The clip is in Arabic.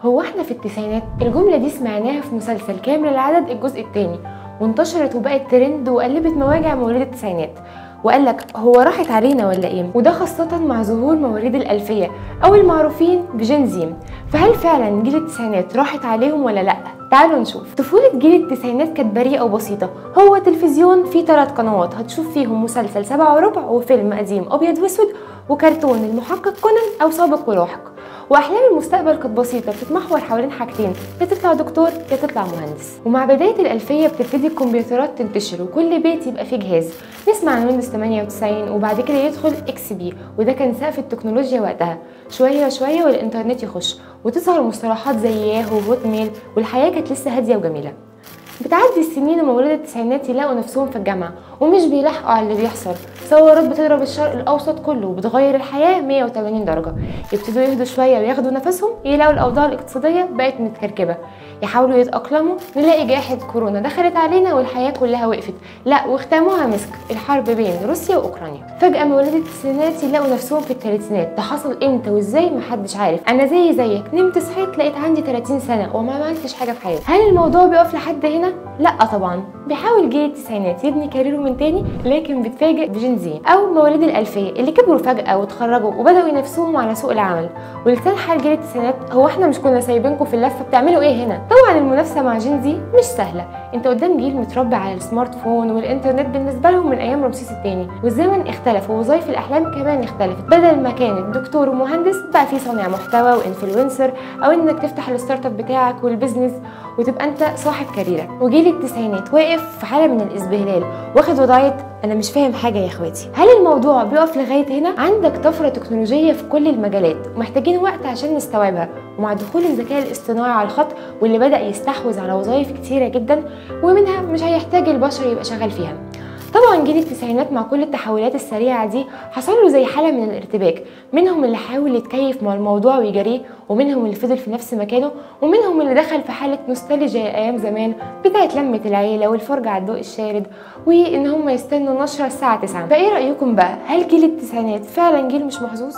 هو احنا في التسعينات؟ الجملة دي سمعناها في مسلسل كامل العدد الجزء الثاني، وانتشرت وبقت ترند وقلبت مواجع مواليد التسعينات، وقال لك هو راحت علينا ولا ايه؟ وده خاصة مع ظهور مواليد الألفية أو المعروفين بجين زي. فهل فعلا جيل التسعينات راحت عليهم ولا لأ؟ تعالوا نشوف. طفولة جيل التسعينات كانت بريئة وبسيطة، هو تلفزيون فيه 3 قنوات هتشوف فيهم مسلسل 7 وربع وفيلم قديم أبيض وأسود وكرتون المحقق كونان أو سابق ولاحق، واحلام المستقبل كانت بسيطه بتتمحور حوالين حاجتين، يا تطلع دكتور يا تطلع مهندس. ومع بدايه الالفيه بتبتدي الكمبيوترات تنتشر وكل بيت يبقى فيه جهاز، نسمع عن ويندوز 98 وبعد كده يدخل اكس بي، وده كان سقف التكنولوجيا وقتها. شويه شويه والانترنت يخش وتظهر مصطلحات زي ياهو وهوت ميل، والحياه كانت لسه هاديه وجميله. بتعدي السنين ومواليد التسعينات يلاقوا نفسهم في الجامعه ومش بيلاحقوا على اللي بيحصل، ثورات بتضرب الشرق الاوسط كله وبتغير الحياه 180 درجه، يبتدوا يهدوا شويه وياخدوا نفسهم، يلاقوا الاوضاع الاقتصاديه بقت متكركبه، يحاولوا يتاقلموا، نلاقي جائحه كورونا دخلت علينا والحياه كلها وقفت، لا واختاموها مسك الحرب بين روسيا واوكرانيا. فجاه مواليد التسعينات يلاقوا نفسهم في الثلاثينات، ده حصل امتى وازاي محدش عارف. انا زيك نمت صحيت لقيت عندي 30 سنه وما عملتش حاجه في حياتي. هل الموضوع بيقف لحد هنا؟ لا طبعا، بيحاول جيل التسعينات يبني كاريره من تاني، لكن بيتفاجئ بجين زي او مواليد الالفيه اللي كبروا فجاه واتخرجوا وبداوا ينافسوهم على سوق العمل. ولسان حال جيل التسعينات، هو احنا مش كنا سايبينكم في اللفه بتعملوا ايه هنا؟ طبعا المنافسه مع جين زي مش سهله، انت قدام جيل متربي على السمارت فون والانترنت بالنسبه لهم من ايام رمسيس الثاني، والزمن اختلف ووظايف الاحلام كمان اختلفت، بدل ما كانت دكتور ومهندس بقى في صانع محتوى وانفلونسر، او انك تفتح الستارت اب بتاعك والبيزنس وتبقى انت صاحب كاريرك. وجيل التسعينات واقف في حاله من الازبهلال، واخد وضعيه انا مش فاهم حاجه يا اخواتي. هل الموضوع بيقف لغايه هنا؟ عندك طفره تكنولوجيه في كل المجالات ومحتاجين وقت عشان نستوعبها، ومع دخول الذكاء الاصطناعي على الخط واللي بدا يستحوذ على وظائف كتيره جدا ومنها مش هيحتاج البشر يبقى شغال فيها. طبعا جيل التسعينات مع كل التحولات السريعه دي حصل له زي حاله من الارتباك، منهم اللي حاول يتكيف مع الموضوع ويجريه، ومنهم اللي فضل في نفس مكانه، ومنهم اللي دخل في حاله نوستالجيا ايام زمان بتاعت لمه العيله والفرجه على الضوء الشارد وان هم يستنوا نشره الساعه 9. فايه رايكم بقى؟ هل جيل التسعينات فعلا جيل مش محظوظ؟